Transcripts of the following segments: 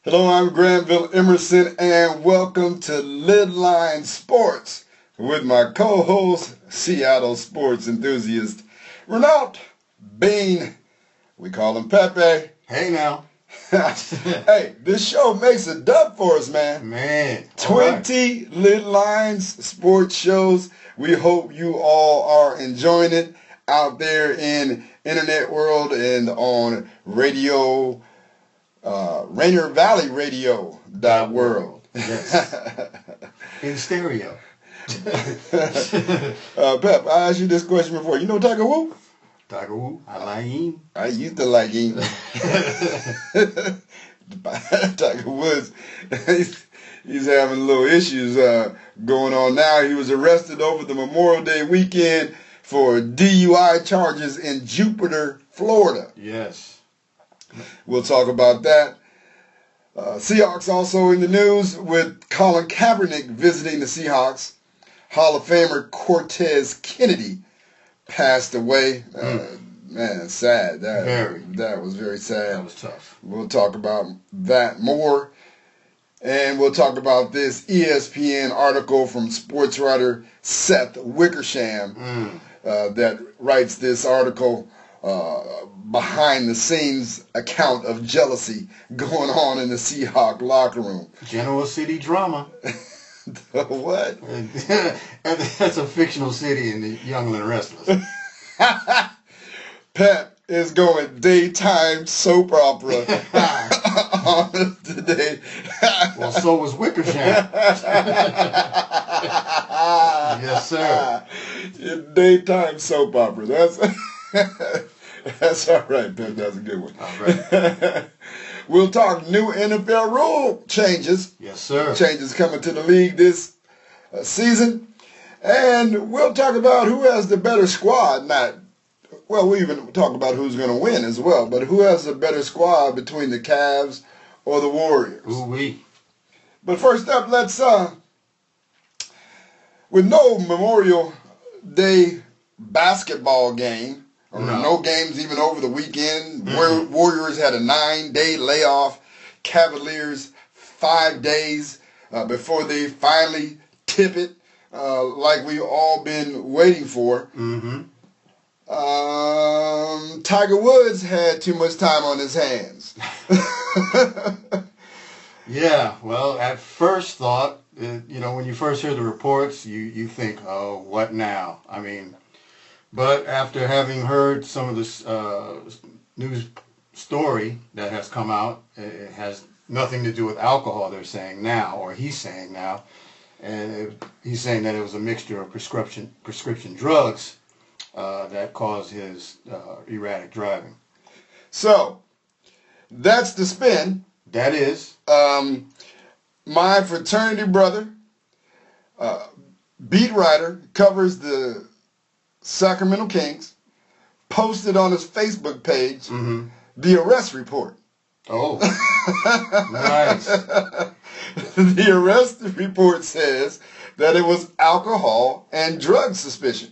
Hello, I'm Granville Emerson, and welcome to Lidline Sports with my co-host, Seattle sports enthusiast, Renault Bean. We call him Pepe. Hey now. Hey, this show makes a dub for us, man. Man. 20 Lidlines sports shows. We hope you all are enjoying it out there in internet world and on radio. Rainier Valley Radio .world. Yes. In stereo. Pep, I asked you this question before. You know Tiger Woo? Tiger Woo. I like him. I used to like him. Tiger Woods, he's having little issues going on now. He was arrested over the Memorial Day weekend for DUI charges in Jupiter, Florida. Yes. We'll talk about that. Seahawks also in the news with Colin Kaepernick visiting the Seahawks. Hall of Famer Tez Kennedy passed away. Man, sad. That was very sad. That was tough. We'll talk about that more. And we'll talk about this ESPN article from sports writer Seth Wickersham that writes this article behind the scenes account of jealousy going on in the Seahawks locker room. Genoa City drama. What? That's a fictional city in the Youngland Wrestlers. Pep is going daytime soap opera on today. Well, so was Wickersham. Yes, sir. Daytime soap opera. That's all right, Pep. That's a good one. All right. We'll talk new NFL rule changes. Yes, sir. Changes coming to the league this season. And we'll talk about who has the better squad. We even talk about who's going to win as well. But who has the better squad between the Cavs or the Warriors? Ooh-wee. But first up, let's, with no Memorial Day basketball game, or no games even over the weekend. Warriors had a 9-day layoff. Cavaliers 5 days before they finally tip it, like we all been waiting for. Tiger Woods had too much time on his hands. Yeah, well, at first thought, when you first hear the reports, you think, oh, what now? I mean, but after having heard some of this news story that has come out, it has nothing to do with alcohol, they're saying now, or he's saying now. And he's saying that it was a mixture of prescription drugs that caused his erratic driving. So, that's the spin. That is. My fraternity brother, beat writer, covers the Sacramento Kings, posted on his Facebook page the arrest report. Oh, nice. The arrest report says that it was alcohol and drug suspicion.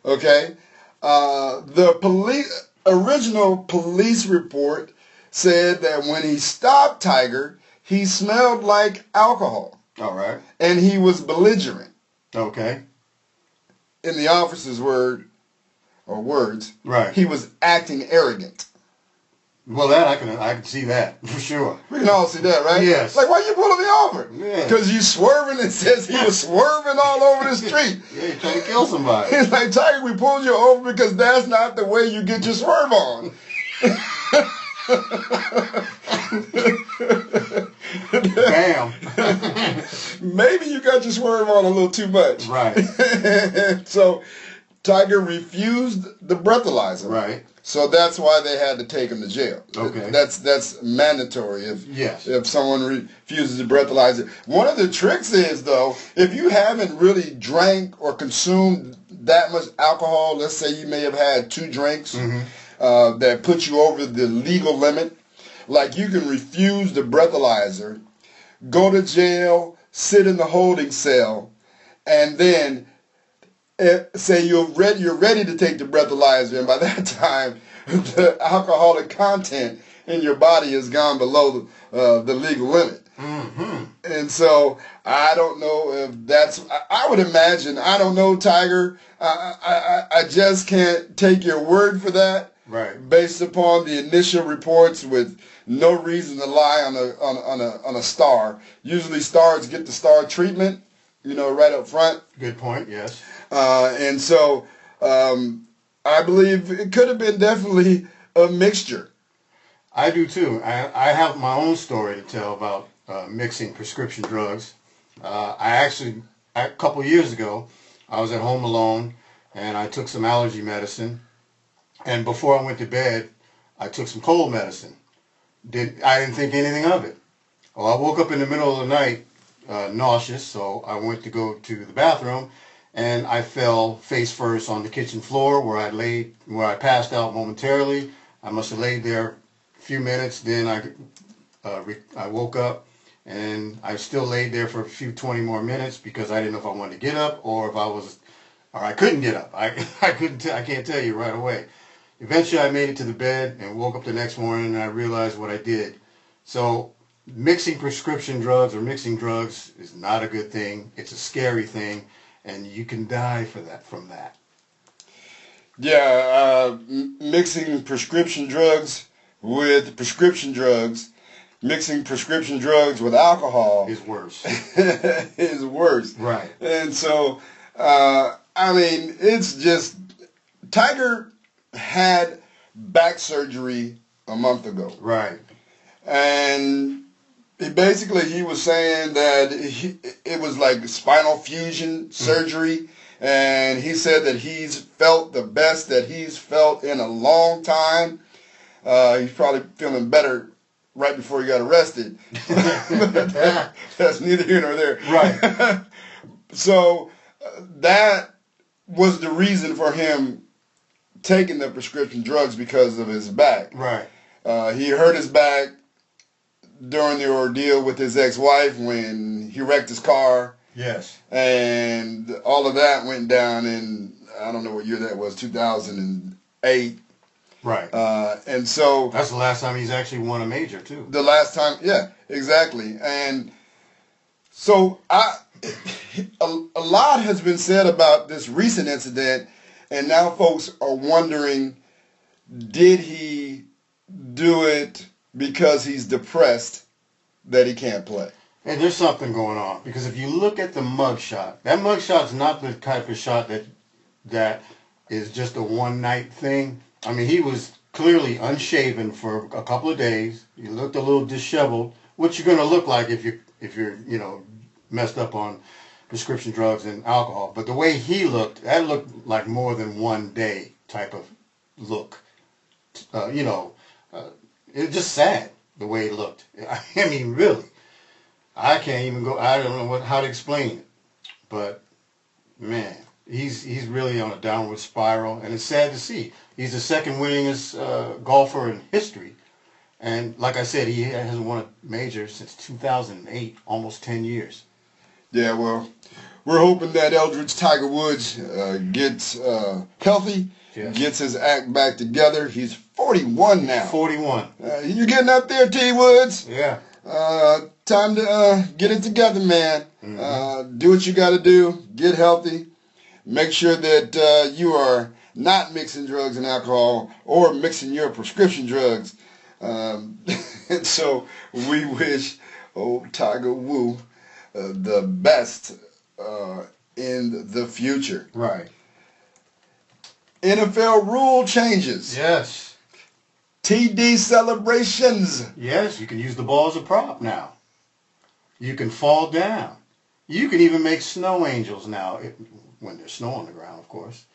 Okay? The original police report said that when he stopped Tiger, he smelled like alcohol. All right. And he was belligerent. Okay. In the officer's words, right, he was acting arrogant. Well, that I can see that for sure. We can all see that, right? Yes. Like, why you pulling me over? Yeah. Because you swerving. It says he was swerving all over the street. Yeah, you're trying to kill somebody. He's like, Tiger, we pulled you over because that's not the way you get your swerve on. Bam. Maybe you got your swerve on a little too much. Right. So Tiger refused the breathalyzer. Right. So that's why they had to take him to jail. Okay. That's mandatory if someone refuses the breathalyzer. One of the tricks is, though, if you haven't really drank or consumed that much alcohol, let's say you may have had 2 drinks that put you over the legal limit, like you can refuse the breathalyzer, go to jail, sit in the holding cell, and then say you're ready to take the breathalyzer, and by that time the alcoholic content in your body has gone below the legal limit. Mm-hmm. And so I don't know if that's. I would imagine. I don't know, Tiger. I just can't take your word for that. Right. Based upon the initial reports, with no reason to lie on a star. Usually, stars get the star treatment. Right up front. Good point. Yes. And so I believe it could have been definitely a mixture. I do too. I have my own story to tell about mixing prescription drugs. A couple years ago, I was at home alone and I took some allergy medicine. And before I went to bed, I took some cold medicine. I didn't think anything of it. Well, I woke up in the middle of the night nauseous, so I went to go to the bathroom, and I fell face first on the kitchen floor where I passed out momentarily. I must have laid there a few minutes. Then I woke up, and I still laid there for a few 20 more minutes because I didn't know if I wanted to get up or I couldn't get up. I can't tell you right away. Eventually, I made it to the bed and woke up the next morning, and I realized what I did. So mixing prescription drugs or mixing drugs is not a good thing. It's a scary thing, and you can die from that. Yeah, mixing prescription drugs with prescription drugs, mixing prescription drugs with alcohol is worse. Is worse. Right. And so, it's just, Tiger had back surgery a month ago. Right. And he was saying that it was like spinal fusion surgery. And he said that he's felt the best that he's felt in a long time. He's probably feeling better right before he got arrested. That's neither here nor there. Right. So that was the reason for him taking the prescription drugs, because of his back. Right. He hurt his back during the ordeal with his ex-wife when he wrecked his car. Yes. And all of that went down in, I don't know what year that was, 2008. Right. And so that's the last time he's actually won a major, too. The last time, yeah, exactly. And so a lot has been said about this recent incident, and now folks are wondering, did he do it because he's depressed that he can't play? And there's something going on, because if you look at the mugshot, that mugshot's not the type of shot that is just a one-night thing. I mean, he was clearly unshaven for a couple of days. He looked a little disheveled, which you're going to look like if you're messed up on prescription drugs and alcohol. But the way he looked, that looked like more than one day type of look. It's just sad the way it looked. I mean, really. I can't even go. I don't know how to explain it, but man, he's really on a downward spiral, and it's sad to see. He's the second winningest golfer in history, and like I said, he hasn't won a major since 2008, almost 10 years. Yeah, well, we're hoping that Eldridge Tiger Woods gets healthy, yes, gets his act back together. He's 41 now. 41. You're getting up there, T. Woods. Yeah. Time to get it together, man. Mm-hmm. Do what you got to do. Get healthy. Make sure that you are not mixing drugs and alcohol or mixing your prescription drugs. And so we wish old Tiger Woo the best in the future. Right. NFL rule changes. Yes. TD celebrations. Yes, you can use the ball as a prop now. You can fall down. You can even make snow angels now, when there's snow on the ground, of course.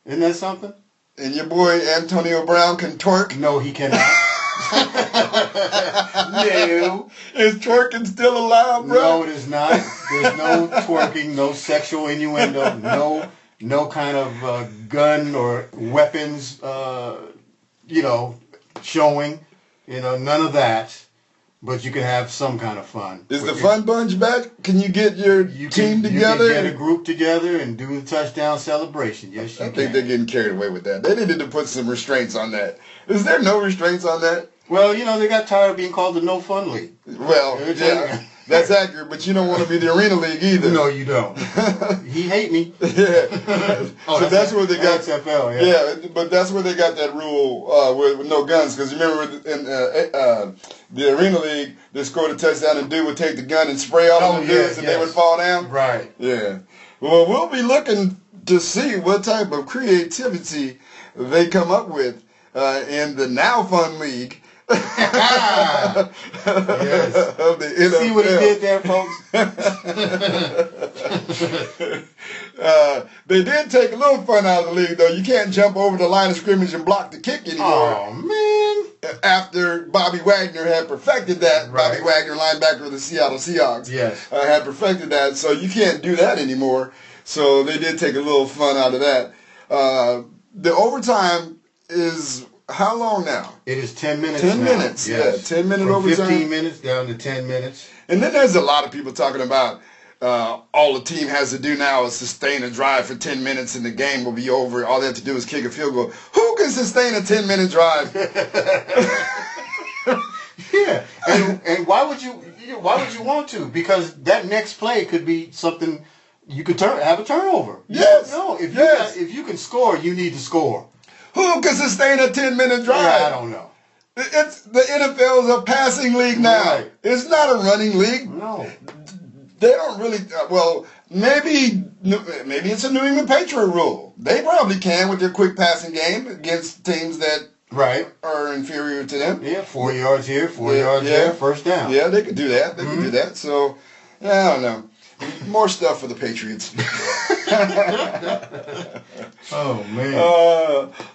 Isn't that something? And your boy Antonio Brown can twerk? No, he cannot. No. Is twerking still allowed, bro? No, it is not. There's no twerking, no sexual innuendo, no kind of gun or weapons, showing, none of that. But you can have some kind of fun. Is the fun bunch back? Can you get your team together? You can get a group together and do the touchdown celebration. Yes, you can. I think they're getting carried away with that. They needed to put some restraints on that. Is there no restraints on that? Well, they got tired of being called the No Fun League. Well, yeah, that's accurate, but you don't want to be the Arena League either. No, you don't. He hate me. Yeah. So that's where they got XFL. Yeah, but that's where they got that rule with no guns. Because you remember in the Arena League, they scored a touchdown and dude would take the gun and spray all of the dudes and they would fall down. Right. Yeah. Well, we'll be looking to see what type of creativity they come up with in the Now Fun League. Yes. Of the NFL. See what he did there, folks? They did take a little fun out of the league, though. You can't jump over the line of scrimmage and block the kick anymore. Oh, man. After Bobby Wagner had perfected that, Right. Bobby Wagner, linebacker of the Seattle Seahawks, Yes. had perfected that, so you can't do that anymore. So they did take a little fun out of that. The overtime is how long now? It is 10 minutes 10 now. minutes, Yes. 10-minute From overtime. 15 minutes down to 10 minutes. And then there's a lot of people talking about all the team has to do now is sustain a drive for 10 minutes and the game will be over. All they have to do is kick a field goal. Who can sustain a 10-minute drive? Yeah. And why would you want to? Because that next play could be something you could have a turnover. Yes. No, if you can score, you need to score. Who can sustain a 10-minute drive? Yeah, I don't know. It's the NFL is a passing league now. Right. It's not a running league. No. They don't really. Well, maybe it's a New England Patriot rule. They probably can with their quick passing game against teams that Right. are inferior to them. Yeah, 4 yards here, 4 yards there, first down. Yeah, they could do that. They could do that. So, yeah, I don't know. More stuff for the Patriots. Oh, man.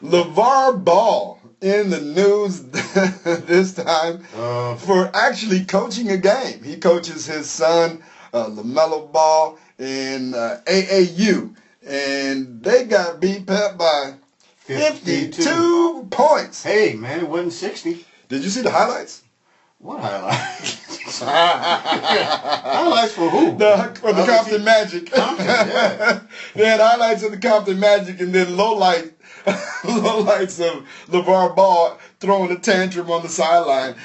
LaVar Ball in the news this time for actually coaching a game. He coaches his son, LaMelo Ball, in AAU. And they got beat up by 52 points. Hey, man, it wasn't 60. Did you see the highlights? What highlights? Highlights for who? For the Compton Magic. Compton, yeah. They had highlights of the Compton Magic and then lowlights of LaVar Ball throwing a tantrum on the sideline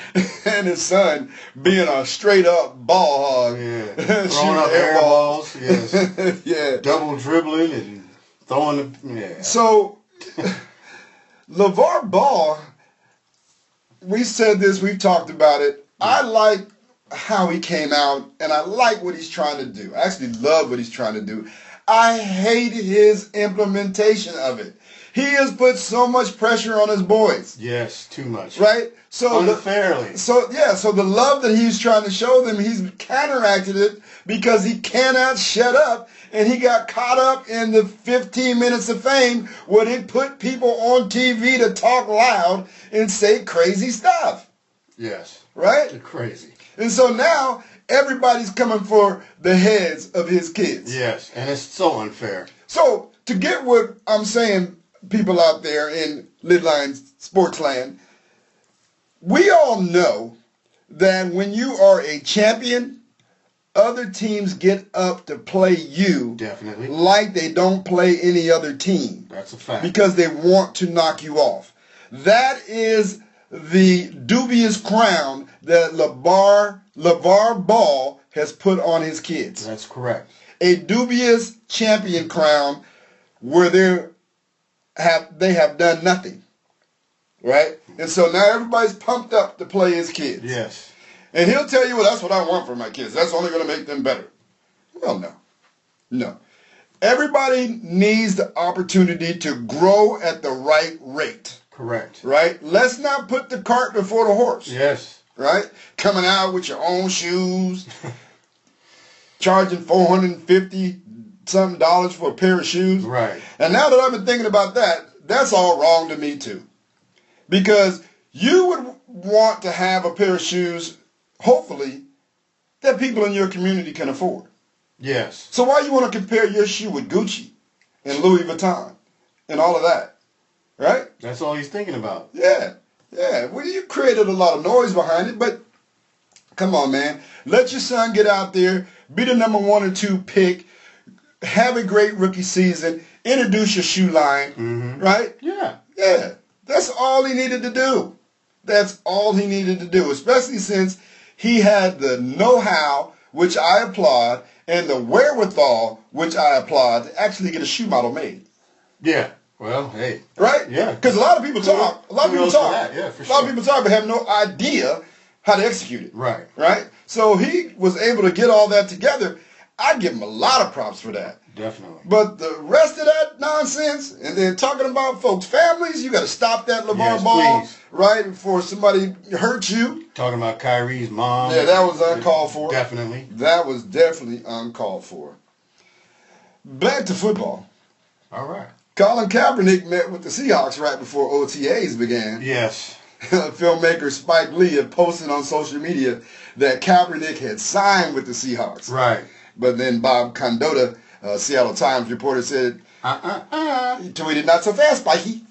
and his son being a straight up ball hog. Yeah. Throwing up air balls. Yes. Yeah. Double dribbling and throwing yeah. So LaVar Ball, we said this, we've talked about it. I like how he came out, and I like what he's trying to do. I actually love what he's trying to do. I hate his implementation of it. He has put so much pressure on his boys. Yes, too much. Right? So unfairly. So the love that he's trying to show them, he's counteracted it because he cannot shut up, and he got caught up in the 15 minutes of fame where they put people on TV to talk loud and say crazy stuff. Yes. Right? They're crazy. And so now everybody's coming for the heads of his kids. Yes, and it's so unfair. So to get what I'm saying, people out there in Lidline Sports land, we all know that when you are a champion, other teams get up to play you. Definitely. Like they don't play any other team. That's a fact. Because they want to knock you off. That is the dubious crown that LaVar Ball has put on his kids. That's correct. A dubious champion crown where they have done nothing. Right? And so now everybody's pumped up to play his kids. Yes. And he'll tell you, well, that's what I want for my kids. That's only going to make them better. Well, no. No. Everybody needs the opportunity to grow at the right rate. Correct. Right? Let's not put the cart before the horse. Yes. Right? Coming out with your own shoes, charging $450-something for a pair of shoes. Right. And now that I've been thinking about that, that's all wrong to me too. Because you would want to have a pair of shoes, hopefully, that people in your community can afford. Yes. So why you want to compare your shoe with Gucci and Louis Vuitton and all of that? Right? That's all he's thinking about. Yeah. Yeah. Well, you created a lot of noise behind it, but come on, man. Let your son get out there, be the number 1 or 2 pick, have a great rookie season, introduce your shoe line, right? Yeah. Yeah. That's all he needed to do. That's all he needed to do, especially since he had the know-how, which I applaud, and the wherewithal, which I applaud, to actually get a shoe model made. Yeah. Well, hey. Right? Yeah. Because a lot of people talk. A lot of people talk. Yeah, for sure. A lot of people talk, but have no idea how to execute it. Right. Right? So he was able to get all that together. I give him a lot of props for that. Definitely. But the rest of that nonsense, and then talking about folks' families, you got to stop that LaVar ball, please. right, before somebody hurt you. Talking about Kyrie's mom. Yeah, that was uncalled for. Definitely. That was definitely uncalled for. Back to football. All right. Colin Kaepernick met with the Seahawks right before OTAs began. Yes. Filmmaker Spike Lee had posted on social media that Kaepernick had signed with the Seahawks. Right. But then Bob Condotta, Seattle Times reporter, said, he tweeted, "Not so fast, Spikey."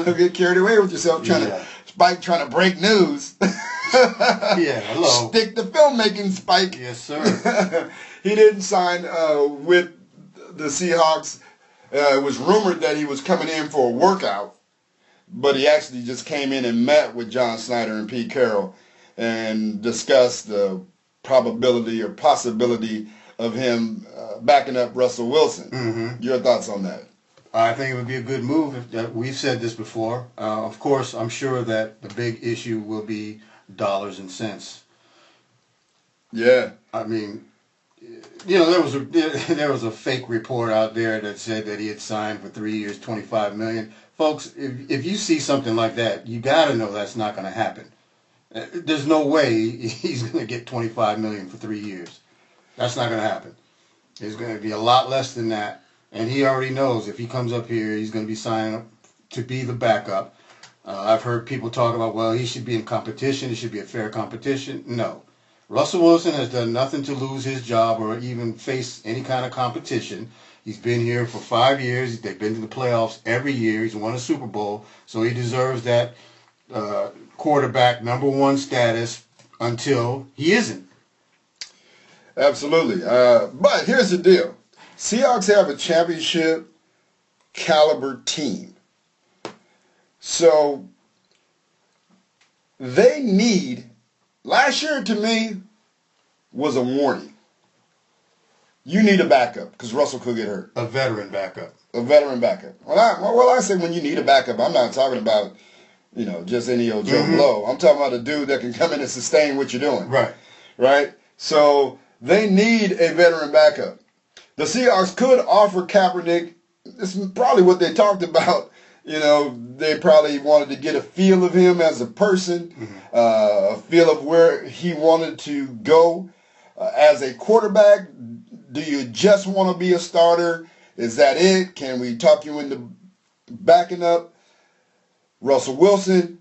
Don't get carried away with yourself trying to break news. Yeah, hello. Stick to filmmaking, Spike. Yes, sir. He didn't sign with the Seahawks. It was rumored that he was coming in for a workout, but he actually just came in and met with John Snyder and Pete Carroll and discussed the probability or possibility of him backing up Russell Wilson. Mm-hmm. Your thoughts on that? I think it would be a good move. We've said this before. Of course, I'm sure that the big issue will be dollars and cents. Yeah. I mean, you know, there was a fake report out there that said that he had signed for 3 years, $25 million. Folks, if you see something like that, you got to know that's not going to happen. There's no way he's going to get $25 million for 3 years. That's not going to happen. It's going to be a lot less than that. And he already knows if he comes up here, he's going to be signing up to be the backup. I've heard people talk about, well, he should be in competition. It should be a fair competition. No. Russell Wilson has done nothing to lose his job or even face any kind of competition. He's been here for 5 years. They've been to the playoffs every year. He's won a Super Bowl. So he deserves that quarterback number one status until he isn't. Absolutely. But here's the deal. Seahawks have a championship caliber team. So they need, last year to me was a warning. You need a backup because Russell could get hurt. A veteran backup. A veteran backup. Well, I say when you need a backup, I'm not talking about, just any old Joe Blow. I'm talking about a dude that can come in and sustain what you're doing. Right. Right? So they need a veteran backup. The Seahawks could offer Kaepernick, this is probably what they talked about, they probably wanted to get a feel of him as a person, a feel of where he wanted to go as a quarterback. Do you just want to be a starter? Is that it? Can we talk you into backing up Russell Wilson?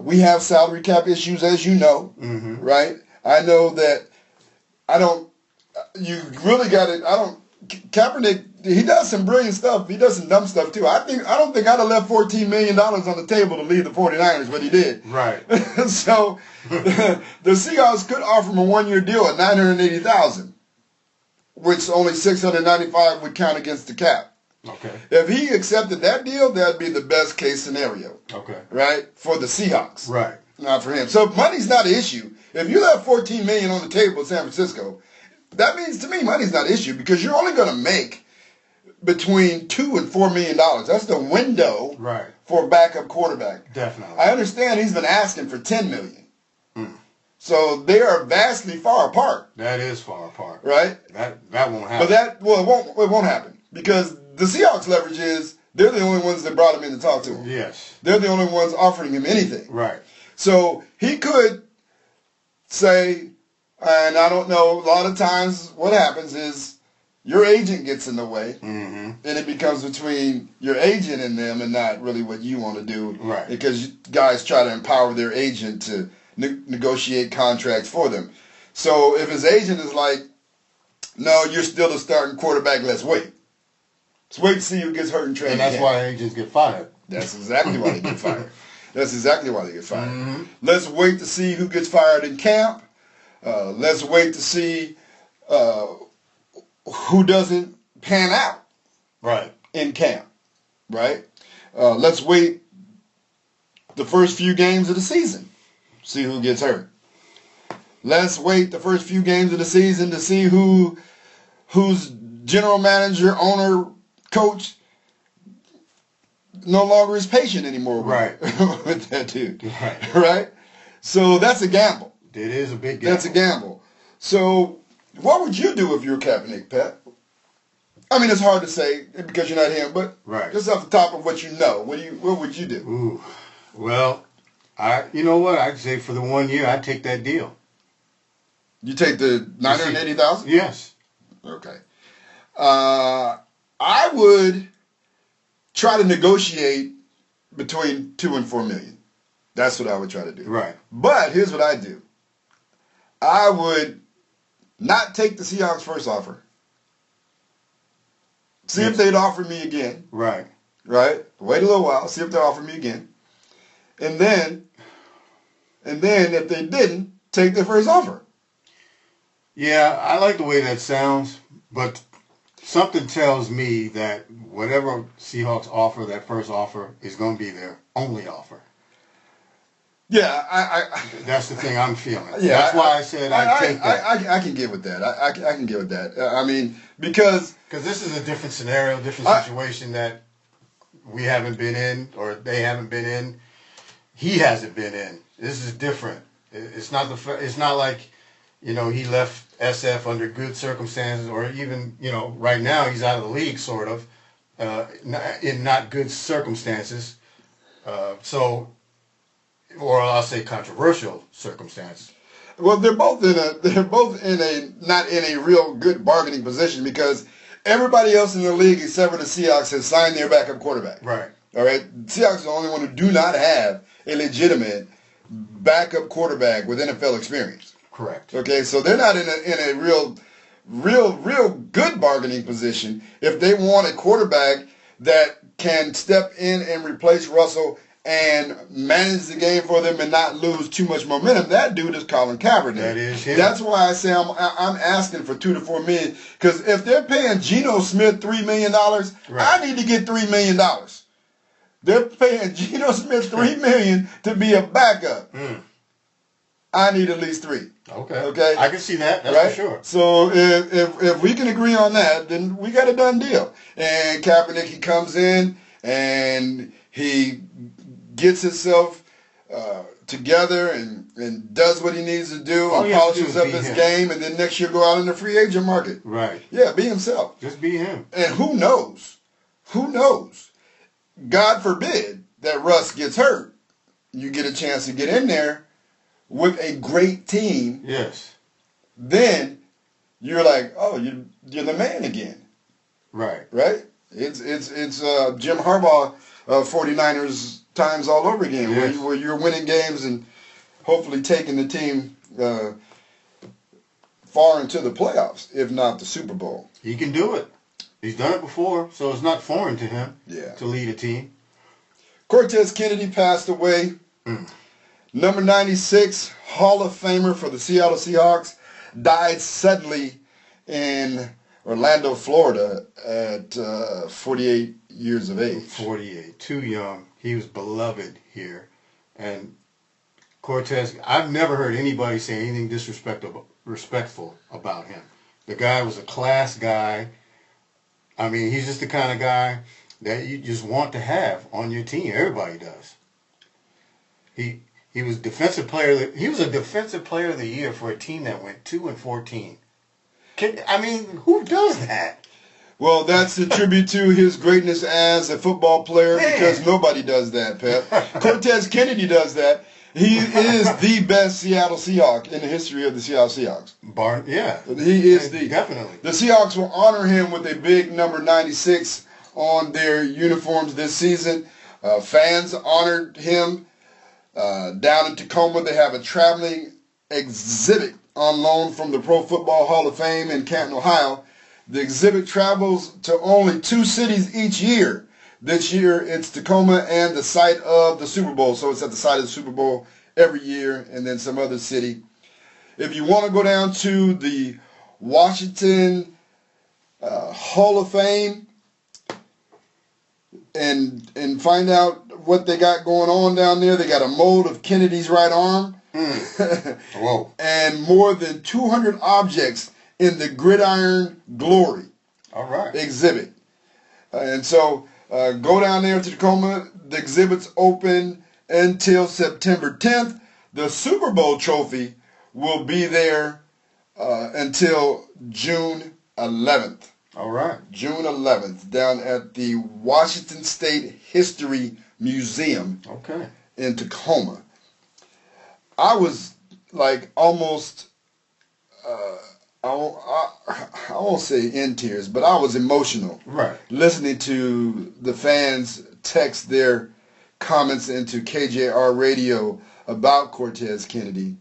We have salary cap issues, as you know, right? I know that you really got it. Kaepernick, he does some brilliant stuff. He does some dumb stuff too. I don't think I'd have left $14 million on the table to leave the 49ers, but he did. Right. So the Seahawks could offer him a 1-year deal at $980,000, which only $695 would count against the cap. Okay. If he accepted that deal, that'd be the best case scenario. Okay. Right? For the Seahawks. Right. Not for him. So money's not an issue. If you left $14 million on the table in San Francisco, that means to me money's not an issue because you're only going to make between $2 and $4 million. That's the window for a backup quarterback. Definitely. I understand he's been asking for $10 million. So they are vastly far apart. That is far apart. Right? That won't happen. But it won't happen because the Seahawks leverage is they're the only ones that brought him in to talk to him. Yes. They're the only ones offering him anything. Right. So he could say, and I don't know, a lot of times what happens is your agent gets in the way, and it becomes between your agent and them and not really what you want to do. Right. Because guys try to empower their agent to negotiate contracts for them. So if his agent is like, no, you're still a starting quarterback, let's wait. Let's wait to see who gets hurt in training camp. And that's why agents get fired. That's exactly why they get fired. That's exactly why they get fired. Let's wait to see who gets fired in camp. Let's wait to see who doesn't pan out in camp, right? Let's wait the first few games of the season, see who gets hurt. Let's wait the first few games of the season to see who's general manager, owner, coach no longer is patient anymore with that dude. Right? So that's a gamble. It is a big gamble. That's a gamble. So what would you do if you were Kaepernick, Pat? I mean, it's hard to say because you're not him, but just off the top of what you know, what would you do? Ooh. Well, you know what? I'd say for the 1 year, I'd take that deal. You take the $980,000? Yes. Okay. I would try to negotiate between $2 and $4 million. That's what I would try to do. Right. But here's what I do. I would not take the Seahawks' first offer. See if they'd offer me again. Right. Right? Wait a little while. See if they offer me again. And then if they didn't, take their first offer. Yeah, I like the way that sounds, but something tells me that whatever Seahawks offer, that first offer, is going to be their only offer. Yeah, that's the thing I'm feeling. Yeah, that's why I said I'd take that. I can get with that. I can get with that. I mean, because this is a different scenario, different situation that we haven't been in, or they haven't been in. He hasn't been in. This is different. It's not like, he left SF under good circumstances, or even, right now he's out of the league, sort of, in not good circumstances. Or I'll say controversial circumstances. Well, they're both in a not in a real good bargaining position because everybody else in the league except for the Seahawks has signed their backup quarterback. Right. All right. The Seahawks are the only one who do not have a legitimate backup quarterback with NFL experience. Correct. Okay, so they're not in a real good bargaining position. If they want a quarterback that can step in and replace Russell and manage the game for them and not lose too much momentum, that dude is Colin Kaepernick. That is him. That's why I say I'm asking for $2 to $4 million, because if they're paying Geno Smith $3 million, I need to get $3 million. They're paying Geno Smith $3 million to be a backup. I need at least $3. Okay. I can see that. That's for sure. So if we can agree on that, then we got a done deal. And Kaepernick, he comes in and he gets himself together and does what he needs to do and polishes up his game, and then next year go out in the free agent market. Right. Yeah, be himself. Just be him. And who knows? God forbid that Russ gets hurt. You get a chance to get in there with a great team. Yes. Then you're like, oh, you're the man again. Right. Right? It's Jim Harbaugh 49ers times all over again, where you're winning games and hopefully taking the team far into the playoffs, if not the Super Bowl. He can do it. He's done it before, so it's not foreign to him to lead a team. Tez Kennedy passed away. Number 96, Hall of Famer for the Seattle Seahawks, died suddenly in Orlando, Florida at 48 years of age. 48, too young. He was beloved here. And Cortez, I've never heard anybody say anything disrespectful about him. The guy was a class guy. I mean, he's just the kind of guy that you just want to have on your team. Everybody does. He was defensive player. He was a defensive player of the year for a team that went 2-14. Who does that? Well, that's a tribute to his greatness as a football player, because nobody does that, Pep. Tez Kennedy does that. He is the best Seattle Seahawk in the history of the Seattle Seahawks. He is definitely. The Seahawks will honor him with a big number 96 on their uniforms this season. Fans honored him down in Tacoma. They have a traveling exhibit on loan from the Pro Football Hall of Fame in Canton, Ohio. The exhibit travels to only 2 cities each year. This year, it's Tacoma and the site of the Super Bowl. So it's at the site of the Super Bowl every year, and then some other city. If you want to go down to the Washington Hall of Fame, and find out what they got going on down there. They got a mold of Kennedy's right arm. Whoa. And more than 200 objects in the Gridiron Glory exhibit. And so go down there to Tacoma. The exhibit's open until September 10th. The Super Bowl trophy will be there until June 11th. All right. June 11th, down at the Washington State History Museum in Tacoma. I was like almost, I won't say in tears, but I was emotional. Right. Listening to the fans text their comments into KJR radio about Cortez Kennedy.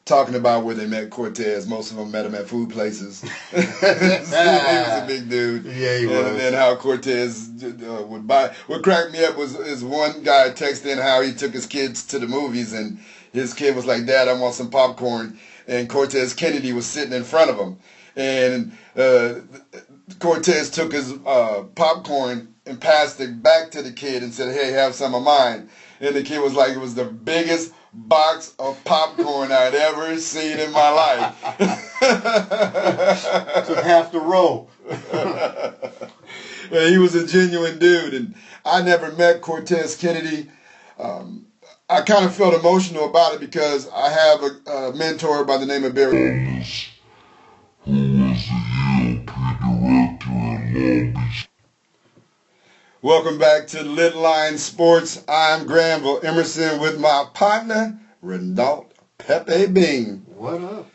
Talking about where they met Cortez. Most of them met him at food places. He was a big dude. Yeah, he was. And then how Cortez would buy. What cracked me up is one guy texting how he took his kids to the movies, and his kid was like, "Dad, I want some popcorn." And Cortez Kennedy was sitting in front of him. And Cortez took his popcorn and passed it back to the kid and said, "Hey, have some of mine." And the kid was like, it was the biggest box of popcorn I'd ever seen in my life. Took half the row. And he was a genuine dude. And I never met Cortez Kennedy. I kind of felt emotional about it because I have a mentor by the name of Barry, who was the EOP director at Long Beach. Welcome back to Lidline Sports. I'm Granville Emerson with my partner, Rendault Pepe Bing. What up?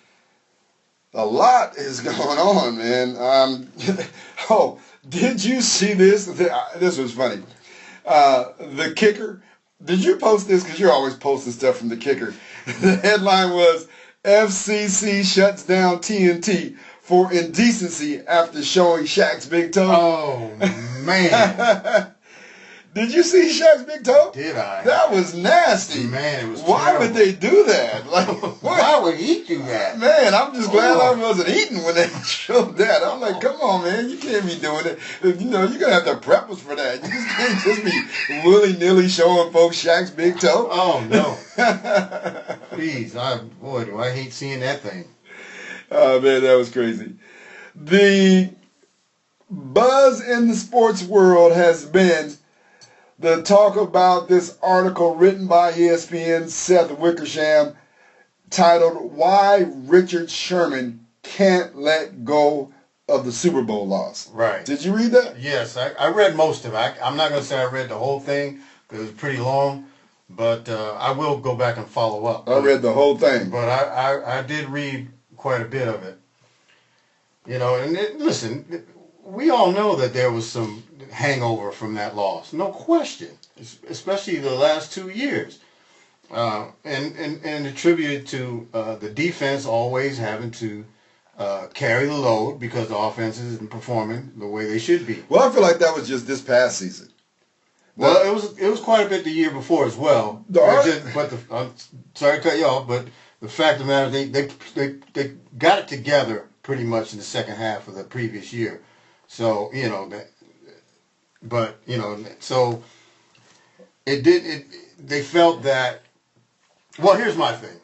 A lot is going on, man. Oh, did you see this? This was funny. The kicker. Did you post this? Because you're always posting stuff from the kicker. The headline was, FCC shuts down TNT for indecency after showing Shaq's big toe. Oh, man. Did you see Shaq's big toe? Did I? That was nasty. Man, it was Why terrible. would they do that? Like, why would he do that? Man, I'm just glad I wasn't eating when they showed that. I'm like, come on, man, you can't be doing it. You know, you're going to have to prep us for that. You just can't just be willy-nilly showing folks Shaq's big toe. Oh, no. Please, boy, do I hate seeing that thing. Oh, man, that was crazy. The buzz in the sports world has been the talk about this article written by ESPN's Seth Wickersham titled, Why Richard Sherman Can't Let Go of the Super Bowl Loss. Right. Did you read that? Yes, I read most of it. I'm not going to say I read the whole thing because it was pretty long, but I will go back and follow up. I read the whole thing. But I did read quite a bit of it. You know, and listen, we all know that there was some hangover from that loss, no question, especially the last 2 years, and attributed to the defense always having to carry the load because the offense isn't performing the way they should be. Well, I feel like that was just this past season. Well, it was quite a bit the year before as well. I'm sorry to cut you off, but the fact of the matter is they got it together pretty much in the second half of the previous year. So, you know, so they felt that, well, here's my thing.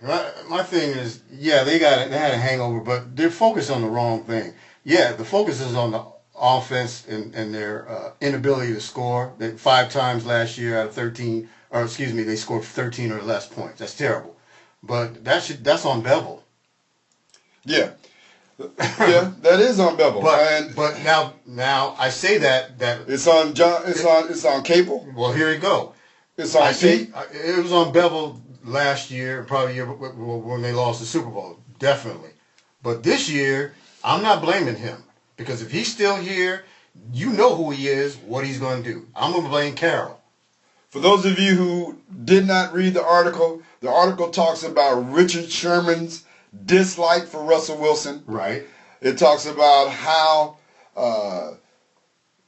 My thing is, yeah, they had a hangover, but they're focused on the wrong thing. Yeah, the focus is on the offense and their inability to score. 5 times last year out of 13, or excuse me, they scored 13 or less points. That's terrible. But that's on Bevel. Yeah. Yeah, that is on Bevel. But now I say that it's on it's on cable. Well, here you go. It's on Pete. It was on Bevel last year, probably year when they lost the Super Bowl, definitely. But this year, I'm not blaming him because if he's still here, you know who he is, what he's going to do. I'm going to blame Carroll. For those of you who did not read the article talks about Richard Sherman's dislike for Russell Wilson. Right. It talks about how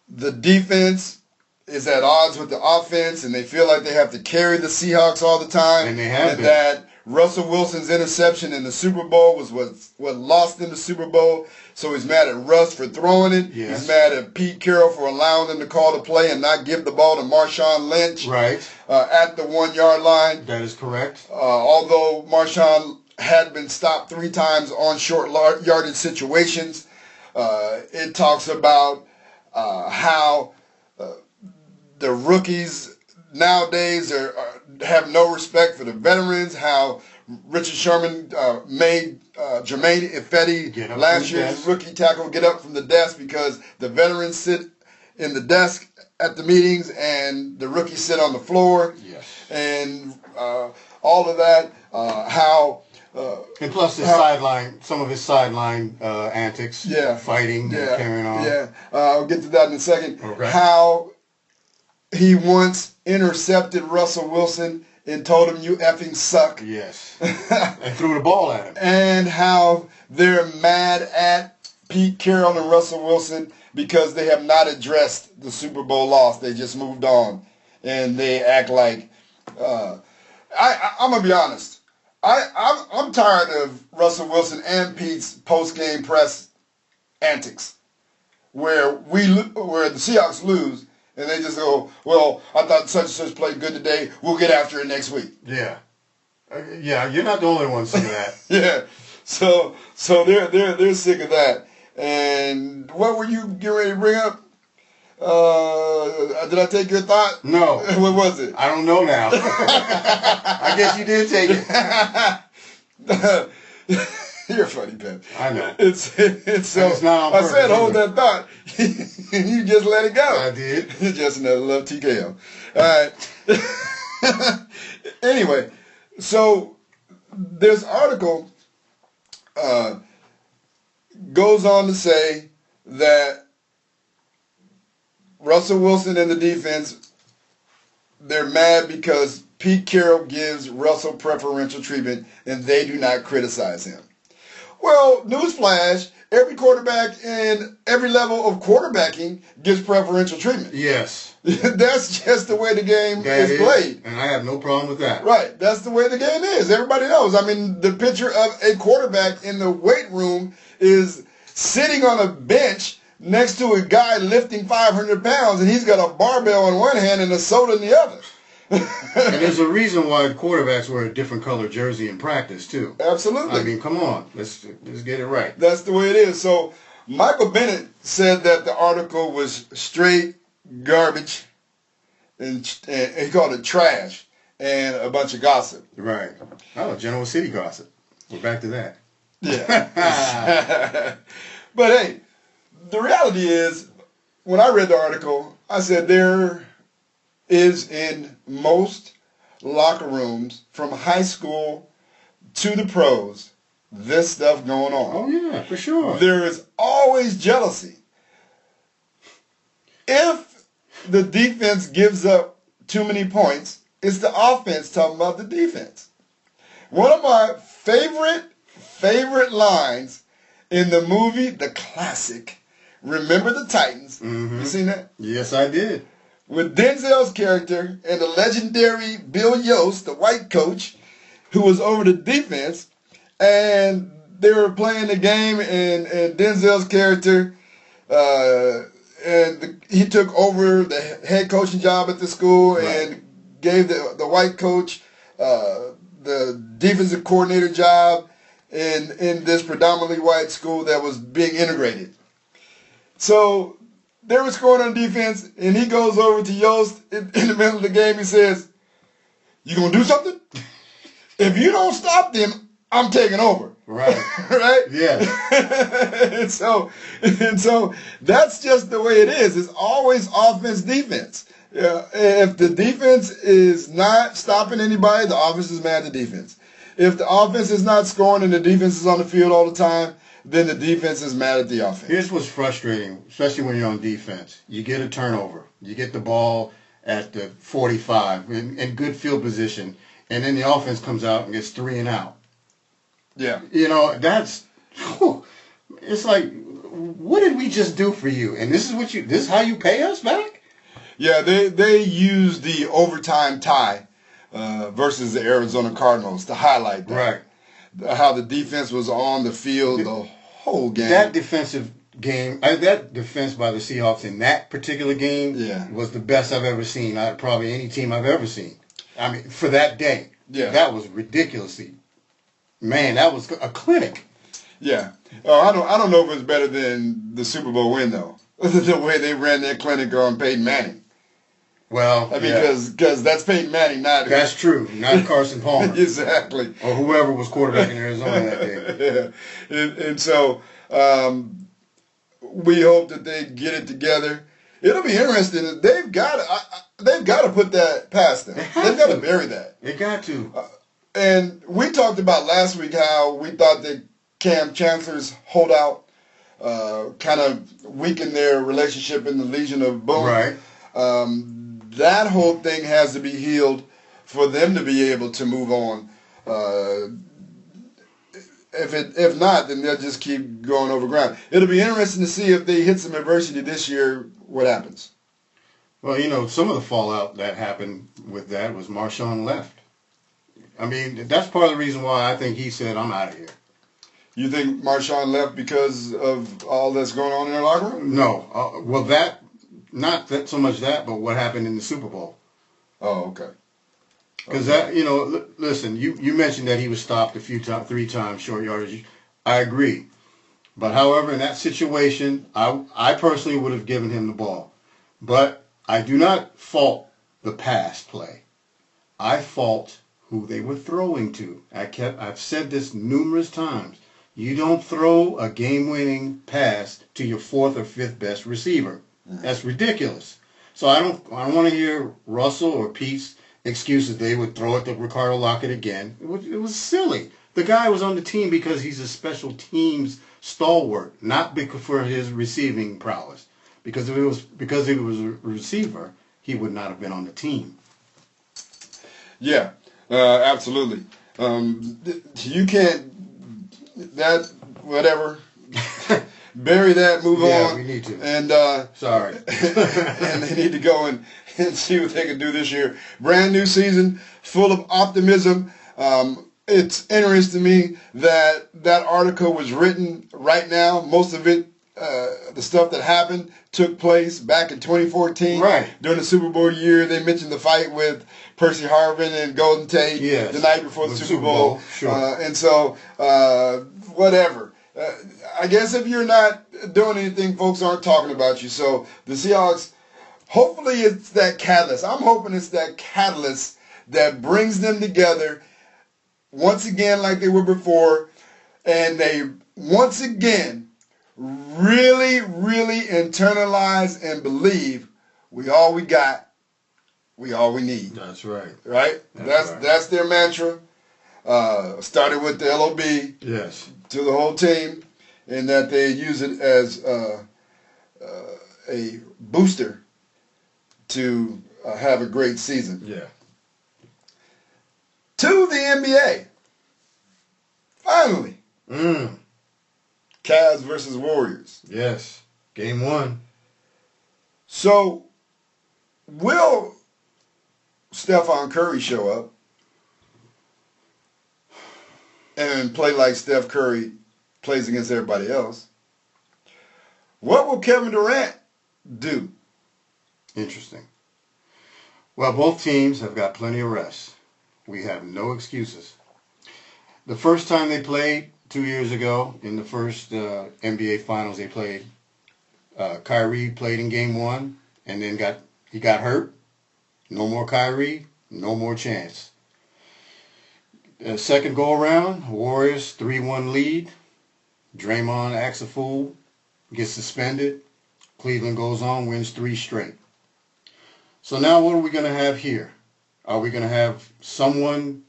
the defense is at odds with the offense, and they feel like they have to carry the Seahawks all the time. And they have been. That Russell Wilson's interception in the Super Bowl was what lost in the Super Bowl. So he's mad at Russ for throwing it. Yes. He's mad at Pete Carroll for allowing them to call the play and not give the ball to Marshawn Lynch. Right. At the 1 yard line. That is correct. Although Marshawn had been stopped 3 times on short yardage situations, it talks about how the rookies nowadays have no respect for the veterans, how Richard Sherman made Jermaine Ifedi, last year's rookie tackle, get up from the desk because the veterans sit in the desk at the meetings and the rookies sit on the floor. Yes. And all of that, how... and plus some of his sideline antics, fighting, and carrying on. Yeah, I'll get to that in a second. Okay. How he once intercepted Russell Wilson and told him, "You effing suck." Yes. And threw the ball at him. And how they're mad at Pete Carroll and Russell Wilson because they have not addressed the Super Bowl loss. They just moved on. And they act like... I'm going to be honest. I'm tired of Russell Wilson and Pete's post-game press antics where the Seahawks lose and they just go, "Well, I thought such and such played good today. We'll get after it next week." Yeah. Yeah, you're not the only one saying that. Yeah. So they're sick of that. And what were you getting ready to bring up? Did I take your thought? No. What was it? I don't know now. I guess you did take it. You're funny, Pep. I know. It's so. It's not on purpose, said hold that thought, and you just let it go. I did. You're just another love TKO. All right. Anyway, so this article goes on to say that Russell Wilson and the defense, they're mad because Pete Carroll gives Russell preferential treatment and they do not criticize him. Well, newsflash, every quarterback in every level of quarterbacking gets preferential treatment. Yes. That's just the way the game is played. And I have no problem with that. Right. That's the way the game is. Everybody knows. I mean, the picture of a quarterback in the weight room is sitting on a bench next to a guy lifting 500 pounds, and he's got a barbell in one hand and a soda in the other. And there's a reason why quarterbacks wear a different color jersey in practice, too. Absolutely. I mean, come on. Let's get it right. That's the way it is. So Michael Bennett said that the article was straight garbage, and he called it trash and a bunch of gossip. Right. Oh, Genoa City gossip. We're back to that. Yeah. But, hey, the reality is, when I read the article, I said there is in most locker rooms from high school to the pros this stuff going on. Oh, yeah, for sure. There is always jealousy. If the defense gives up too many points, it's the offense talking about the defense. One of my favorite lines in the movie, the classic, Remember the Titans. Mm-hmm. You seen that? Yes, I did. With Denzel's character and the legendary Bill Yost, the white coach, who was over the defense, and they were playing the game, and Denzel's character, he took over the head coaching job at the school, right, and gave the white coach the defensive coordinator job in this predominantly white school that was being integrated. So they were scoring on defense, and he goes over to Yost in the middle of the game. He says, "You gonna do something? If you don't stop them, I'm taking over." Right. Right? Yeah. and so that's just the way it is. It's always offense, defense. If the defense is not stopping anybody, the offense is mad at the defense. If the offense is not scoring and the defense is on the field all the time, then the defense is mad at the offense. Here's what's frustrating, especially when you're on defense. You get a turnover. You get the ball at the 45 in good field position, and then the offense comes out and gets 3 and out. Yeah. You know, it's like, what did we just do for you? And this is how you pay us back? Yeah, they use the overtime tie versus the Arizona Cardinals to highlight that. Right. How the defense was on the field the whole game. That defensive game, that defense by the Seahawks in that particular game was the best I've ever seen out of probably any team I've ever seen. I mean, for that day. Yeah. That was ridiculously. Man, that was a clinic. Yeah. Oh, I don't know if it's better than the Super Bowl win, though. The way they ran their clinic on Peyton Manning. Well, I mean, because that's Peyton Manning, not... That's true, not Carson Palmer. Exactly. Or whoever was quarterback in Arizona that day. Yeah. And so we hope that they get it together. It'll be interesting. They've got to put that past them. They've got to bury that. They got to. And we talked about last week how we thought that Cam Chancellor's holdout kind of weakened their relationship in the Legion of Boom. Right. That whole thing has to be healed for them to be able to move on. If not, then they'll just keep going over ground. It'll be interesting to see if they hit some adversity this year, what happens. Well, some of the fallout that happened with that was Marshawn left. I mean, that's part of the reason why I think he said, I'm out of here. You think Marshawn left because of all that's going on in their locker room? No. Not that so much that, but what happened in the Super Bowl. Oh, okay. Because listen, you mentioned that he was stopped 3 times, short yardage. I agree. But however, in that situation, I personally would have given him the ball. But I do not fault the pass play. I fault who they were throwing to. I've said this numerous times. You don't throw a game-winning pass to your 4th or 5th best receiver. That's ridiculous. So I don't want to hear Russell or Pete's excuses. They would throw it to Ricardo Lockett again. It was silly. The guy was on the team because he's a special teams stalwart, not for his receiving prowess. Because if he was a receiver, he would not have been on the team. Yeah, absolutely. You can't whatever. Bury that, move on. Yeah, we need to. And sorry. And they need to go and see what they can do this year. Brand new season, full of optimism. It's interesting to me that article was written right now. Most of it, the stuff that happened, took place back in 2014. Right. During the Super Bowl year, they mentioned the fight with Percy Harvin and Golden Tate the night before the Super Bowl. Sure. And so, whatever. I guess if you're not doing anything, folks aren't talking about you. So the Seahawks, hopefully it's that catalyst. I'm hoping it's that catalyst that brings them together once again like they were before, and they once again really, really internalize and believe we all we got, we all we need. That's right. Right? That's their mantra. Started with the LOB. Yes. To the whole team, and that they use it as a booster to have a great season. Yeah. To the NBA. Finally. Cavs versus Warriors. Yes. Game 1. So, will Stephon Curry show up and play like Steph Curry plays against everybody else? What will Kevin Durant do? Interesting. Well, both teams have got plenty of rest. We have no excuses. The first time they played 2 years ago in the first NBA Finals they played, Kyrie played in Game 1 and then he got hurt. No more Kyrie, no more chance. Second go-around, Warriors 3-1 lead. Draymond acts a fool, gets suspended. Cleveland goes on, wins 3 straight. So now what are we going to have here? Are we going to have someone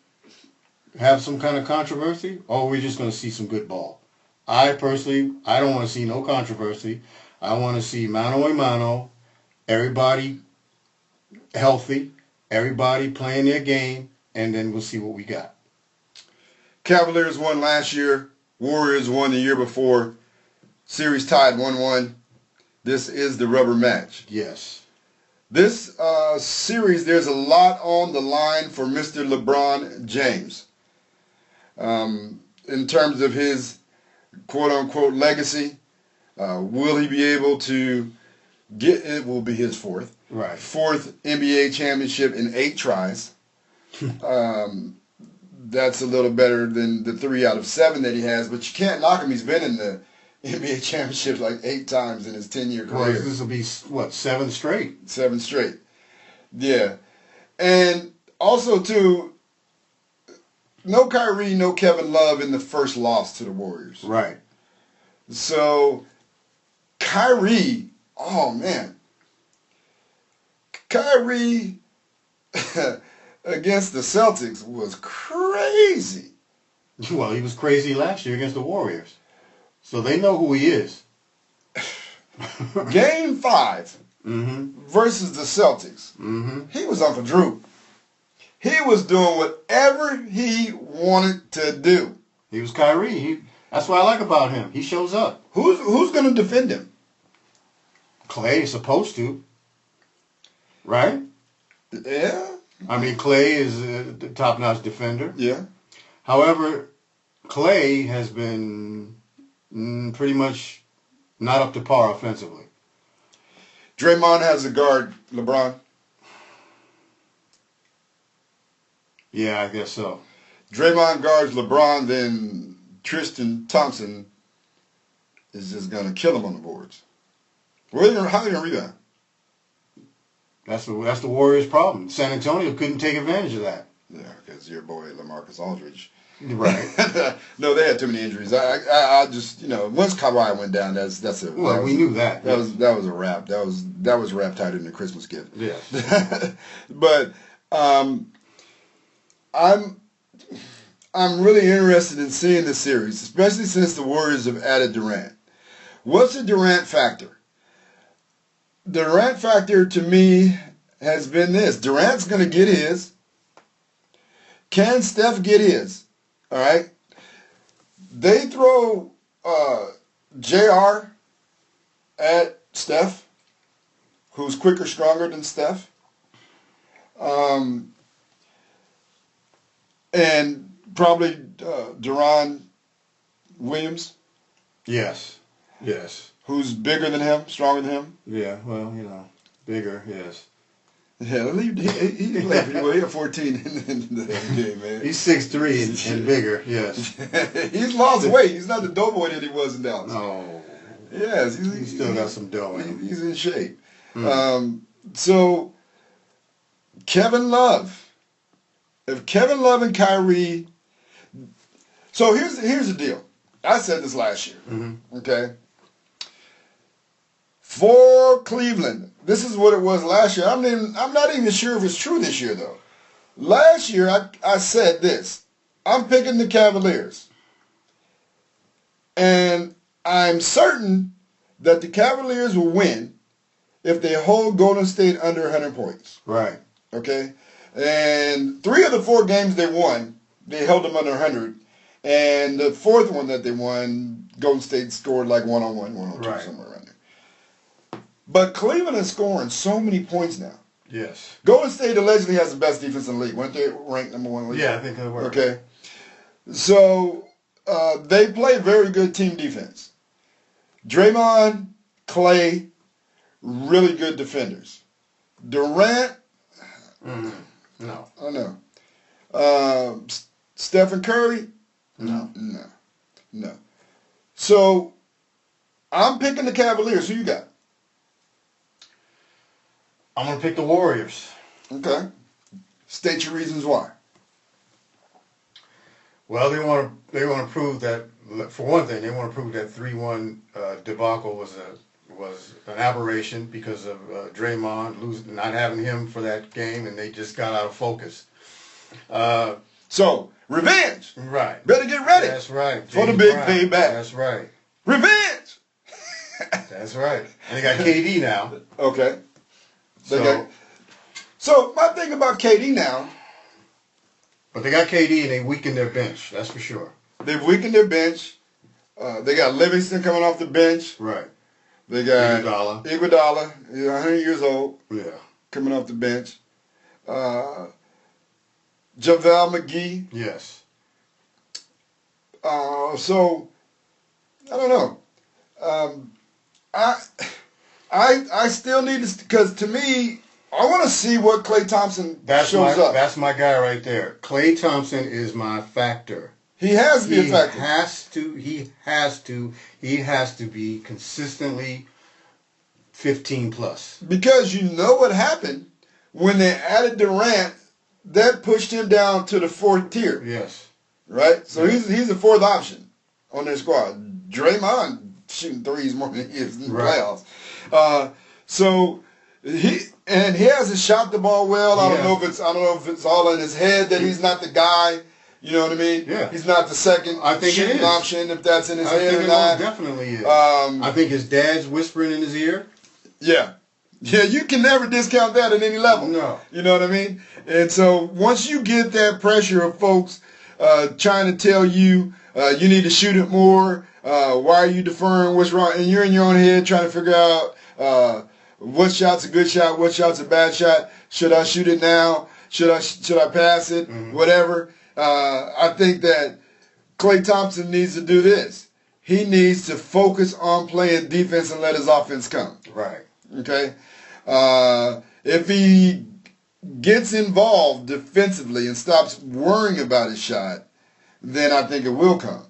have some kind of controversy, or are we just going to see some good ball? I don't want to see no controversy. I want to see mano a mano, everybody healthy, everybody playing their game, and then we'll see what we got. Cavaliers won last year. Warriors won the year before. Series tied 1-1. This is the rubber match. Yes. This series, there's a lot on the line for Mr. LeBron James. In terms of his quote-unquote legacy, will he be able to get, it will be his fourth NBA championship in 8 tries. That's a little better than the 3 out of 7 that he has, but you can't knock him. He's been in the NBA championships like 8 times in his 10-year career. Well, this will be, what, 7 straight? 7 straight. Yeah. And also, too, no Kyrie, no Kevin Love in the first loss to the Warriors. Right. So, Kyrie, oh, man. Kyrie against the Celtics was crazy. Well, he was crazy last year against the Warriors. So they know who he is. Game 5 versus the Celtics. He was Uncle Drew. He was doing whatever he wanted to do. He was Kyrie. That's what I like about him. He shows up. Who's going to defend him? Clay is supposed to. Right? Yeah. I mean, Clay is a top-notch defender. Yeah. However, Clay has been pretty much not up to par offensively. Draymond has to guard LeBron. Yeah, I guess so. Draymond guards LeBron, then Tristan Thompson is just going to kill him on the boards. How are they going to rebound? That's the Warriors' problem. San Antonio couldn't take advantage of that. Yeah, because your boy LaMarcus Aldridge. Right. No, they had too many injuries. I just, once Kawhi went down, we knew that. That was a wrap. That was wrapped tighter than a Christmas gift. Yes. But I'm really interested in seeing this series, especially since the Warriors have added Durant. What's the Durant factor? The Durant factor to me has been this. Durant's going to get his. Can Steph get his? All right. They throw JR at Steph, who's quicker, stronger than Steph. And probably Deron Williams. Yes. Who's bigger than him, stronger than him. Yeah, well, bigger, yes. Yeah, he played pretty well. He had 14 in the game, man. He's 6'3" and bigger, yes. He's lost weight. He's not the doughboy that he was in Dallas. No. Yes. He's still got some dough in him. He's in shape. So, Kevin Love. If Kevin Love and Kyrie... So, here's the deal. I said this last year, okay? For Cleveland, this is what it was last year. I'm not even sure if it's true this year, though. Last year, I said this. I'm picking the Cavaliers. And I'm certain that the Cavaliers will win if they hold Golden State under 100 points. Right. Okay? And 3 of the 4 games they won, they held them under 100. And the 4th one that they won, Golden State scored like 101, 102, somewhere around there. But Cleveland is scoring so many points now. Yes. Golden State allegedly has the best defense in the league. Weren't they ranked number 1 in the league? Yeah, I think they were. Okay. So they play very good team defense. Draymond, Clay, really good defenders. Durant, no. I know. Stephen Curry, no. So I'm picking the Cavaliers. Who you got? I'm going to pick the Warriors. Okay. State your reasons why. Well, they want to prove that, for one thing, they want to prove that 3-1 debacle was an aberration because of Draymond not having him for that game, and they just got out of focus. So, revenge. Right. Better get ready. That's right. For the big payback. That's right. Revenge. That's right. And they got KD now. Okay. So my thing about KD now. But they got KD and they weakened their bench. That's for sure. They've weakened their bench. They got Livingston coming off the bench. Right. They got Iguodala. He's 100 years old. Yeah. coming off the bench. JaVale McGee. Yes. So I don't know. I still need to, because to me, I want to see what Klay Thompson shows up. That's my guy right there. Klay Thompson is my factor. He has to be a factor. He has to be consistently 15 plus. Because you know what happened when they added Durant, that pushed him down to the fourth tier. Yes. Right? So he's the fourth option on their squad. Draymond shooting threes more than he is in the playoffs. So he hasn't shot the ball well. I don't know if it's all in his head that he's not the guy. You know what I mean? Yeah. He's not the second shooting option, if that's in his head or not. Definitely is. I think his dad's whispering in his ear. Yeah. Yeah, you can never discount that at any level. No. You know what I mean? And so once you get that pressure of folks trying to tell you you need to shoot it more, why are you deferring, what's wrong, and you're in your own head trying to figure out what shot's a good shot, what shot's a bad shot, should I shoot it now, should I pass it, whatever. I think that Klay Thompson needs to do this. He needs to focus on playing defense and let his offense come. Right. Okay? If he gets involved defensively and stops worrying about his shot, then I think it will come.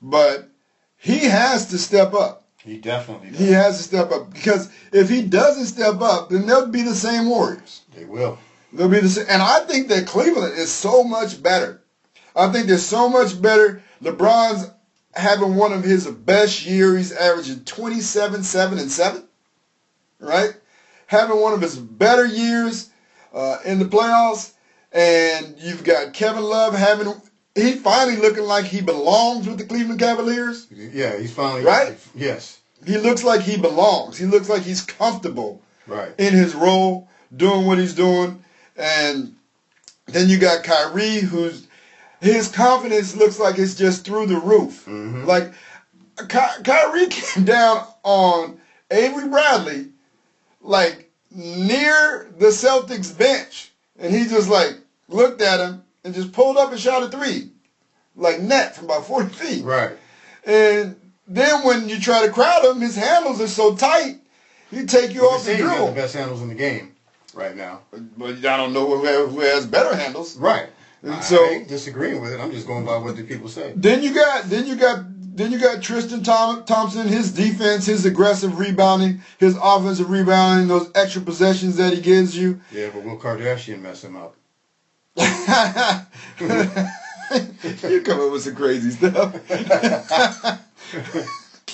But he has to step up. He definitely does. He has to step up. Because if he doesn't step up, then they'll be the same Warriors. They will. They'll be the same. And I think that Cleveland is so much better. I think they're so much better. LeBron's having one of his best years. He's averaging 27, 7, and 7. Right? Having one of his better years in the playoffs. And you've got Kevin Love he finally looking like he belongs with the Cleveland Cavaliers. Yeah, he's finally. Right? Yes. He looks like he belongs. He looks like he's comfortable in his role, doing what he's doing. And then you got Kyrie, his confidence looks like it's just through the roof. Mm-hmm. Like, Kyrie came down on Avery Bradley, like, near the Celtics bench. And he just, like, looked at him and just pulled up and shot a three. Like, net from about 40 feet. Right. And then when you try to crowd him, his handles are so tight, he take you off the drill. He's got the best handles in the game right now. But I don't know who has better handles. Right. And I so ain't disagreeing with it. I'm just going by what the people say. Then you got Tristan Thompson, his defense, his aggressive rebounding, his offensive rebounding, those extra possessions that he gives you. Yeah, but will Kardashian mess him up? You come up with some crazy stuff.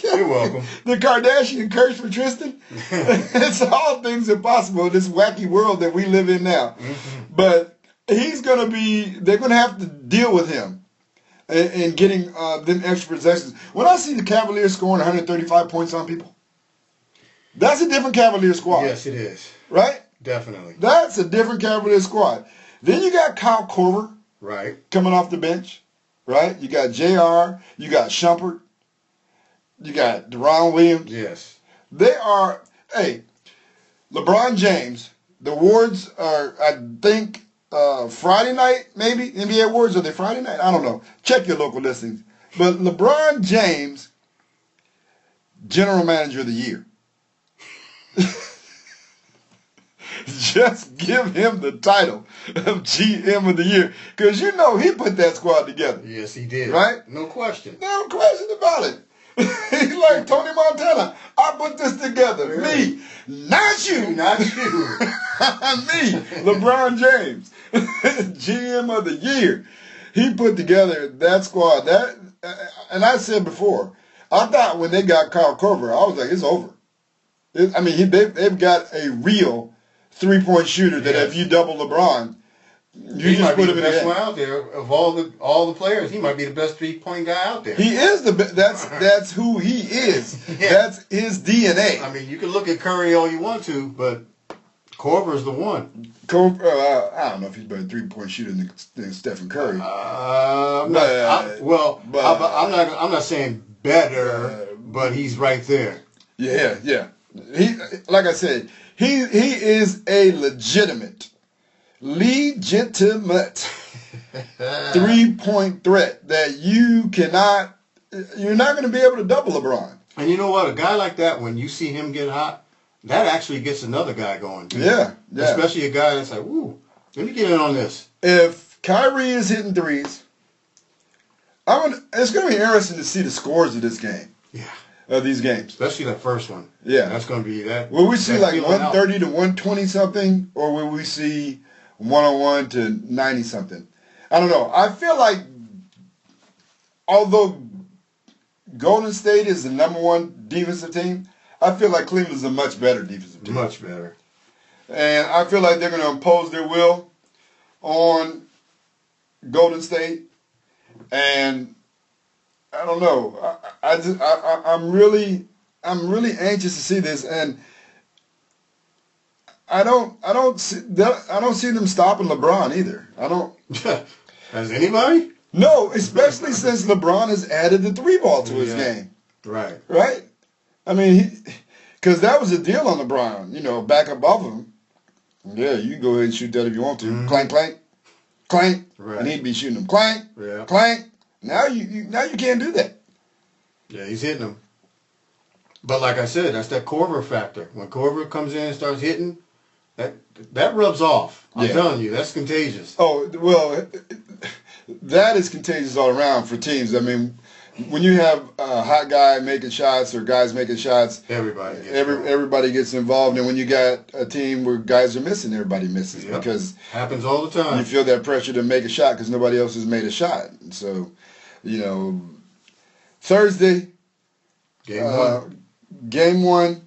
You're welcome. The Kardashian curse for Tristan? It's all things impossible in this wacky world that we live in now. Mm-hmm. But they're going to have to deal with him and getting them extra possessions. When I see the Cavaliers scoring 135 points on people, that's a different Cavaliers squad. Yes, it is. Right? Definitely. That's a different Cavaliers squad. Then you got Kyle Korver. Right. Coming off the bench. Right? You got JR. You got Shumpert. You got Deron Williams. Yes. They are, LeBron James. The awards are, I think, Friday night, maybe? NBA awards, are they Friday night? I don't know. Check your local listings. But LeBron James, General Manager of the Year. Just give him the title of GM of the Year. Because you know he put that squad together. Yes, he did. Right? No question. No question about it. He's like Tony Montana. I put this together. Really? Me. Not you. Not you. Me. LeBron James. GM of the Year. He put together that squad. And I said before, I thought when they got Kyle Korver, I was like, it's over. They've got a real three-point shooter that if you double LeBron, he might be the best one out there of all the players. He might be the best three-point guy out there. He is the best. That's who he is. Yeah. That's his DNA. I mean, you can look at Curry all you want to, but Korver's the one. I don't know if he's a better three-point shooter than Stephen Curry. I'm not saying better, but he's right there. Yeah. Like I said, he is a legitimate 3-point threat that you're not going to be able to double LeBron. And you know what? A guy like that, when you see him get hot, that actually gets another guy going too. Yeah. Especially a guy that's like, ooh, let me get in on this. If Kyrie is hitting threes, it's going to be interesting to see the scores of this game. Yeah. Of these games. Especially that first one. Yeah. That's going to be that. Will we see like 130 to 120 something, or will we see 101 to 90 something? I don't know. I feel like, although Golden State is the number one defensive team, I feel like Cleveland's a much better defensive team. Much better. And I feel like they're going to impose their will on Golden State. And I don't know. I'm really anxious to see this, and I don't see them stopping LeBron either. I don't. Has anybody? No, especially since LeBron has added the 3-ball to his game. Right. Right. I mean, because that was a deal on LeBron. Back above him. Yeah, you can go ahead and shoot that if you want to. Mm-hmm. Clank, clank, clank. Right. And he'd be shooting them. Clank, clank. Now you can't do that. Yeah, he's hitting them. But like I said, that's that Korver factor. When Korver comes in and starts hitting, that rubs off. I'm telling you, that's contagious. Oh, well, that is contagious all around for teams. I mean, when you have a hot guy making shots or guys making shots, everybody gets involved. And when you got a team where guys are missing, everybody misses because happens all the time. You feel that pressure to make a shot because nobody else has made a shot. So, Thursday, game one,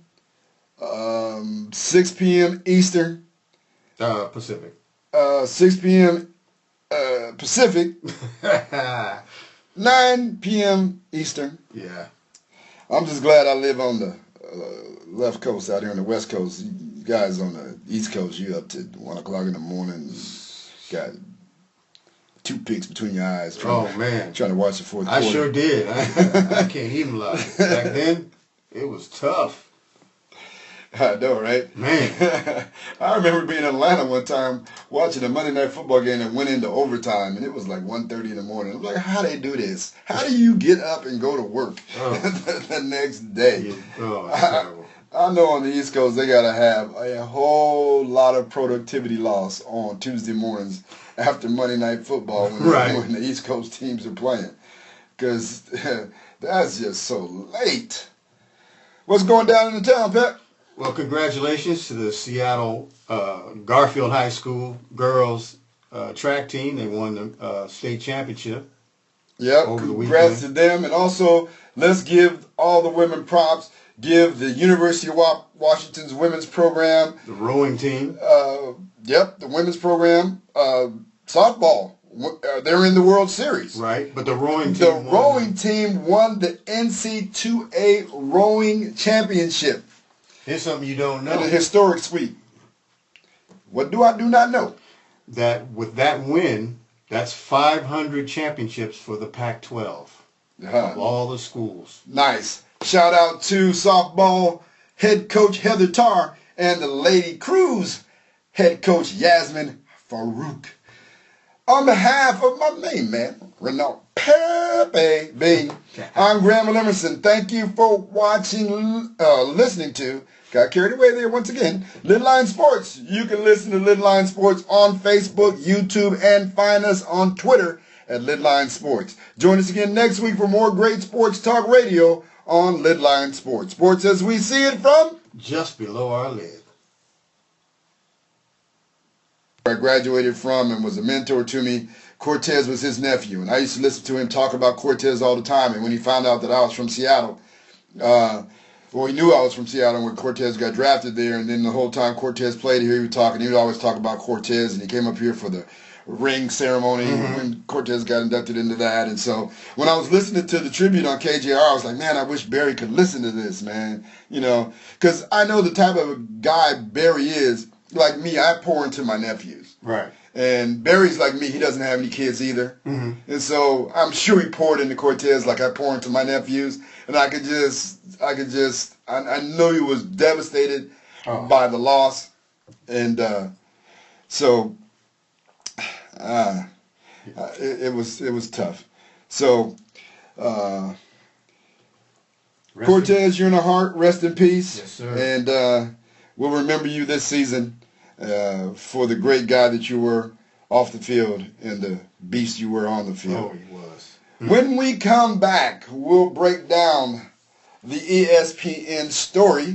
6 p.m. Eastern. Pacific. 6 p.m. Pacific. 9 p.m. Eastern. Yeah. I'm just glad I live on the left coast out here on the west coast. You guys on the east coast, you up to 1 o'clock in the morning. Got toothpicks between your eyes. Trying to watch the fourth quarter. I sure did. I can't even lie. Back then, it was tough. I know, right? Man. I remember being in Atlanta one time watching a Monday Night Football game that went into overtime, and it was like 1:30 in the morning. I'm like, how do they do this? How do you get up and go to work the next day? It's terrible. I know on the East Coast they got to have a whole lot of productivity loss on Tuesday mornings after Monday Night Football when the East Coast teams are playing. Because that's just so late. What's going down in the town, Pep? Well, congratulations to the Seattle Garfield High School girls track team. They won the state championship. Yep, congrats to them. And also, let's give all the women props. Give the University of Washington's women's program. The rowing team. The women's program. Softball. They're in the World Series. Right, but the rowing team won the NC2A rowing championship. Here's something you don't know. In a historic sweep. What do I do not know? That with that win, that's 500 championships for the Pac-12 of all the schools. Nice. Shout out to softball head coach Heather Tarr and the Lady Cruise head coach Yasmin Farouk. On behalf of my main man, Renault Pepe, I'm Graham Emerson. Thank you for watching, listening to, got carried away there once again, Lidline Sports. You can listen to Lidline Sports on Facebook, YouTube, and find us on Twitter at Lidline Sports. Join us again next week for more great sports talk radio on Lidline Sports. Sports as we see it from just below our lid. I graduated from and was a mentor to me. Cortez was his nephew, and I used to listen to him talk about Cortez all the time. And when he found out that I was from Seattle, he knew I was from Seattle when Cortez got drafted there. And then the whole time Cortez played here, he would talk, and he would always talk about Cortez. And he came up here for the ring ceremony when Cortez got inducted into that. And so when I was listening to the tribute on KJR, I was like, man, I wish Barry could listen to this, man. Because I know the type of guy Barry is. Like me, I pour into my nephews. Right. And Barry's like me. He doesn't have any kids either. Mm-hmm. And so I'm sure he poured into Cortez like I pour into my nephews. And I could just I know he was devastated by the loss, and so it was tough. So Cortez, you're in our heart. Rest in peace. Yes, sir. And we'll remember you this season for the great guy that you were off the field and the beast you were on the field. Oh, he was. When we come back, we'll break down the ESPN story